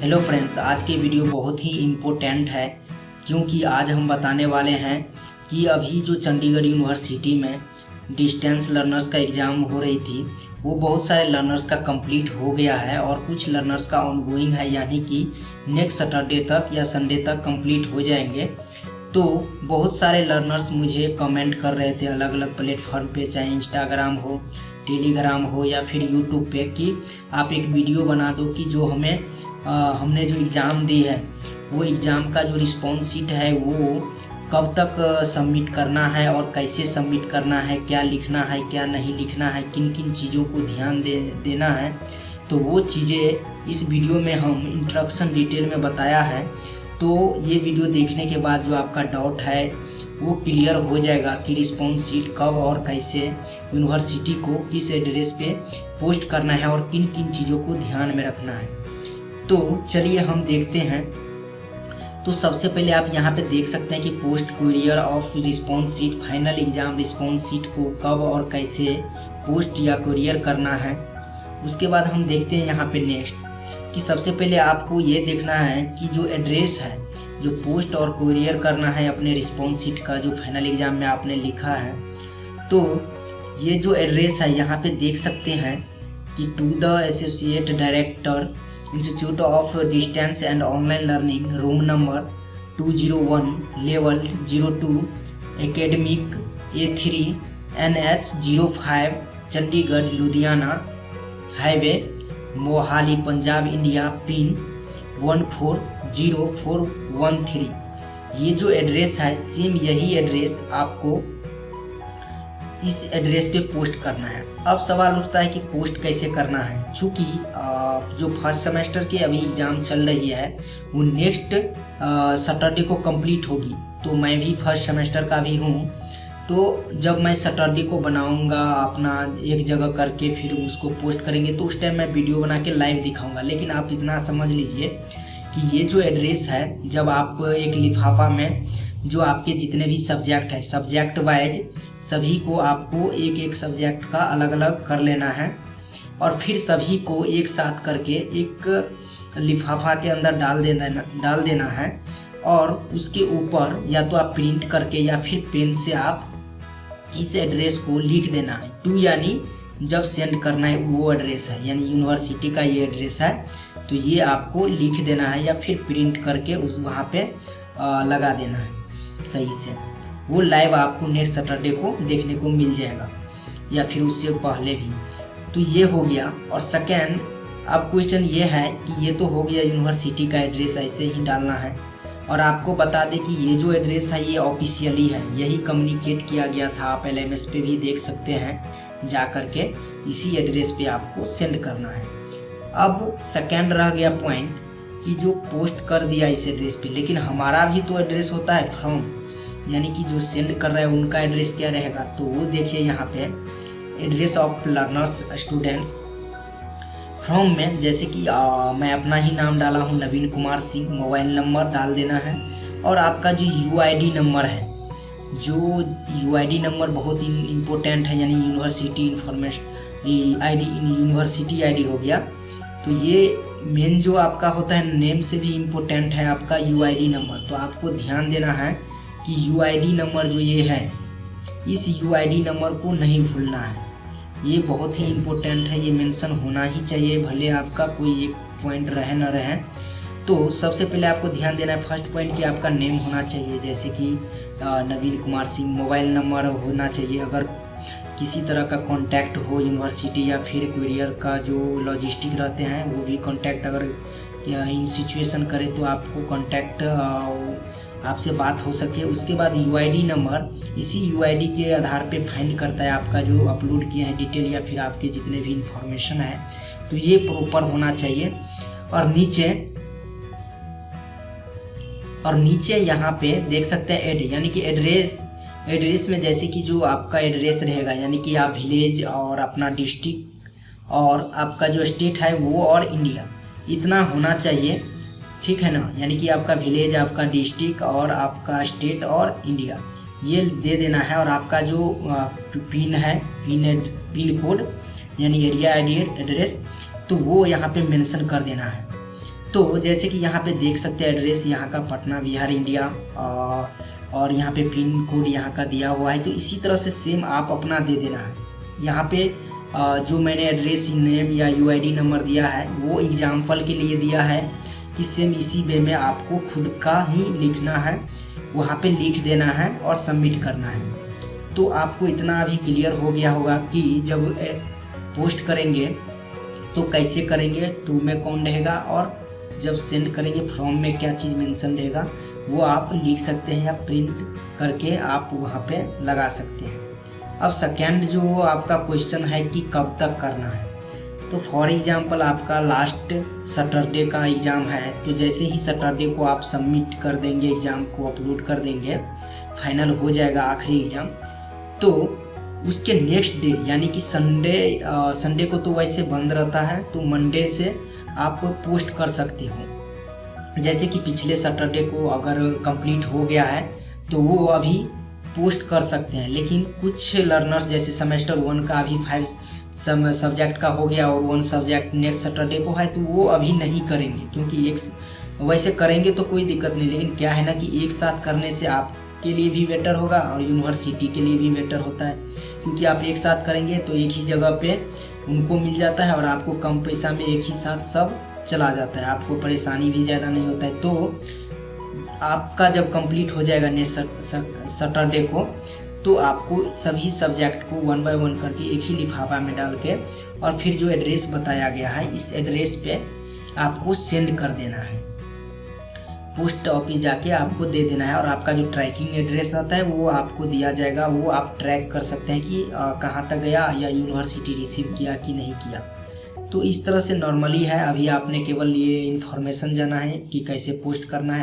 Hello friends, आज की video बहुत ही इम्पोर्टेंट है क्योंकि आज हम बताने वाले हैं कि अभी जो चंडीगढ़ यूनिवर्सिटी में डिस्टेंस लर्नर्स का एग्ज़ाम हो रही थी वो बहुत सारे लर्नर्स का कंप्लीट हो गया है और कुछ लर्नर्स का ऑनगोइंग है, यानी कि नेक्स्ट सैटरडे तक या संडे तक कंप्लीट हो जाएंगे। तो बहुत सारे लर्नर्स मुझे कमेंट कर रहे थे अलग अलग प्लेटफॉर्म पे, चाहे इंस्टाग्राम हो, टेलीग्राम हो या फिर यूट्यूब पे, कि आप एक वीडियो बना दो कि जो हमने जो एग्ज़ाम दी है वो एग्ज़ाम का जो रिस्पॉन्स शीट है वो कब तक सबमिट करना है और कैसे सबमिट करना है, क्या लिखना है क्या नहीं लिखना है, किन किन चीज़ों को ध्यान देना है। तो वो चीज़ें इस वीडियो में हम इंस्ट्रक्शन डिटेल में बताया है। तो ये वीडियो देखने के बाद जो आपका डाउट है वो क्लियर हो जाएगा कि रिस्पॉन्स शीट कब और कैसे यूनिवर्सिटी को किस एड्रेस पे पोस्ट करना है और किन किन चीज़ों को ध्यान में रखना है। तो चलिए हम देखते हैं। तो सबसे पहले आप यहाँ पे देख सकते हैं कि post courier of response sheet, final exam response sheet को कब और कैसे पोस्ट या कुरियर करना है। उसके बाद हम देखते हैं यहाँ पे नेक्स्ट कि सबसे पहले आपको ये देखना है कि जो एड्रेस है जो पोस्ट और कुरियर करना है अपने रिस्पॉन्स शीट का, जो फाइनल एग्ज़ाम में आपने लिखा है, तो ये जो एड्रेस है यहाँ पे देख सकते हैं कि to the associate director institute of distance and online learning, room number 201, level 02, academic A3, NH 05, Chandigarh Ludhiana highway, Mohali Punjab India, pin 140413। ये जो एड्रेस है सेम यही एड्रेस आपको इस एड्रेस पे पोस्ट करना है। अब सवाल उठता है कि पोस्ट कैसे करना है। चूँकि जो फर्स्ट सेमेस्टर के अभी एग्ज़ाम चल रही है वो नेक्स्ट सैटरडे को कंप्लीट होगी, तो मैं भी फर्स्ट सेमेस्टर का भी हूँ। तो जब मैं सैटरडे को बनाऊँगा अपना एक जगह करके फिर उसको पोस्ट करेंगे, तो उस टाइम मैं वीडियो बना के लाइव दिखाऊँगा। लेकिन आप इतना समझ लीजिए कि ये जो एड्रेस है, जब आप एक लिफाफा में जो आपके जितने भी सब्जेक्ट है, सब्जेक्ट वाइज सभी को आपको एक एक सब्जेक्ट का अलग अलग कर लेना है और फिर सभी को एक साथ करके एक लिफाफा के अंदर डाल देना है और उसके ऊपर या तो आप प्रिंट करके या फिर पेन से आप इस एड्रेस को लिख देना है। टू यानी जब सेंड करना है वो एड्रेस है, यानी यूनिवर्सिटी का ये एड्रेस है, तो ये आपको लिख देना है या फिर प्रिंट करके उस वहाँ पे लगा देना है सही से। वो लाइव आपको नेक्स्ट सैटरडे को देखने को मिल जाएगा या फिर उससे पहले भी। तो ये हो गया। और सेकेंड, अब क्वेश्चन ये है कि ये तो हो गया यूनिवर्सिटी का एड्रेस, ऐसे ही डालना है। और आपको बता दें कि ये जो एड्रेस है ये ऑफिशियली है, यही कम्युनिकेट किया गया था। आप LMS पे भी देख सकते हैं जा कर के, इसी एड्रेस पे आपको सेंड करना है। अब सेकेंड रह गया पॉइंट कि जो पोस्ट कर दिया इस एड्रेस पे, लेकिन हमारा भी तो एड्रेस होता है फ्रॉम, यानी कि जो सेंड कर रहा है उनका एड्रेस क्या रहेगा। तो वो देखिए यहाँ पे address of learners students from में, जैसे कि मैं अपना ही नाम डाला हूँ नवीन कुमार सिंह, मोबाइल नंबर डाल देना है और आपका जो UID नंबर है, जो UID नंबर बहुत इम्पोर्टेंट है, यानी university information ID, university ID हो गया। तो ये मेन जो आपका होता है नेम से भी इम्पोर्टेंट है आपका UID नंबर। तो आपको ध्यान देना है कि UID नंबर जो ये है, इस UID नंबर को नहीं भूलना है। ये बहुत ही इम्पोर्टेंट है, ये मेंशन होना ही चाहिए, भले आपका कोई एक पॉइंट रहे न रहे। तो सबसे पहले आपको ध्यान देना है फर्स्ट पॉइंट कि आपका नेम होना चाहिए, जैसे कि नवीन कुमार सिंह। मोबाइल नंबर होना चाहिए, अगर किसी तरह का कांटेक्ट हो यूनिवर्सिटी या फिर कुरियर का जो लॉजिस्टिक रहते हैं वो भी कांटेक्ट अगर इन सिचुएशन करें तो आपको कांटेक्ट आपसे बात हो सके। उसके बाद UID नंबर, इसी UID के आधार पे फाइंड करता है आपका जो अपलोड किए हैं डिटेल या फिर आपके जितने भी इंफॉर्मेशन है, तो ये प्रॉपर होना चाहिए। और नीचे यहाँ पे देख सकते हैं एड, यानी कि एड्रेस में जैसे कि जो आपका एड्रेस रहेगा, यानी कि आप विलेज और अपना डिस्ट्रिक्ट और आपका जो स्टेट है वो और इंडिया, इतना होना चाहिए, ठीक है ना। यानी कि आपका विलेज, आपका डिस्ट्रिक्ट और आपका स्टेट और इंडिया, ये दे देना है। और आपका जो पिन है, पिन कोड यानी एरिया ID एड्रेस, तो वो यहाँ पे मेंशन कर देना है। तो जैसे कि यहाँ पे देख सकते हैं एड्रेस यहाँ का पटना बिहार इंडिया, और यहाँ पे पिन कोड यहाँ का दिया हुआ है। तो इसी तरह से सेम आप अपना दे देना है। यहाँ पे जो मैंने एड्रेस नेम या यूआईडी नंबर दिया है वो एग्जाम्पल के लिए दिया है कि सेम इसी वे में आपको खुद का ही लिखना है, वहाँ पे लिख देना है और सबमिट करना है। तो आपको इतना अभी क्लियर हो गया होगा कि जब पोस्ट करेंगे तो कैसे करेंगे, टू में कौन रहेगा, और जब सेंड करेंगे फ्रॉम में क्या चीज़ मेंशन रहेगा वो आप लिख सकते हैं या प्रिंट करके आप वहाँ पे लगा सकते हैं। अब सेकेंड जो आपका क्वेश्चन है कि कब तक करना है, तो फॉर एग्जांपल आपका लास्ट सैटरडे का एग्ज़ाम है, तो जैसे ही सैटरडे को आप सबमिट कर देंगे, एग्ज़ाम को अपलोड कर देंगे, फाइनल हो जाएगा आखिरी एग्ज़ाम, तो उसके नेक्स्ट डे यानी कि संडे को तो वैसे बंद रहता है, तो मंडे से आप पोस्ट कर सकते हो। जैसे कि पिछले सैटरडे को अगर कंप्लीट हो गया है तो वो अभी पोस्ट कर सकते हैं, लेकिन कुछ लर्नर्स जैसे सेमेस्टर 1 का अभी 5 सब्जेक्ट का हो गया और 1 सब्जेक्ट नेक्स्ट सैटरडे को है, तो वो अभी नहीं करेंगे, क्योंकि वैसे करेंगे तो कोई दिक्कत नहीं, लेकिन क्या है ना कि एक साथ करने से आपके लिए भी बेटर होगा और यूनिवर्सिटी के लिए भी बेटर होता है, क्योंकि आप एक साथ करेंगे तो एक ही जगह पे उनको मिल जाता है और आपको कम पैसा में एक ही साथ सब चला जाता है, आपको परेशानी भी ज़्यादा नहीं होता है। तो आपका जब कंप्लीट हो जाएगा नेक्स्ट सैटरडे को, तो आपको सभी सब्जेक्ट को 1 बाय 1 करके एक ही लिफाफा में डाल के और फिर जो एड्रेस बताया गया है इस एड्रेस पे आपको सेंड कर देना है, पोस्ट ऑफिस जाके आपको दे देना है, और आपका जो ट्रैकिंग एड्रेस रहता है वो आपको दिया जाएगा, वो आप ट्रैक कर सकते हैं कि कहाँ तक गया या यूनिवर्सिटी रिसीव किया कि नहीं किया। तो इस तरह से नॉर्मली है, अभी आपने केवल ये इन्फॉर्मेशन जाना है कि कैसे पोस्ट करना है।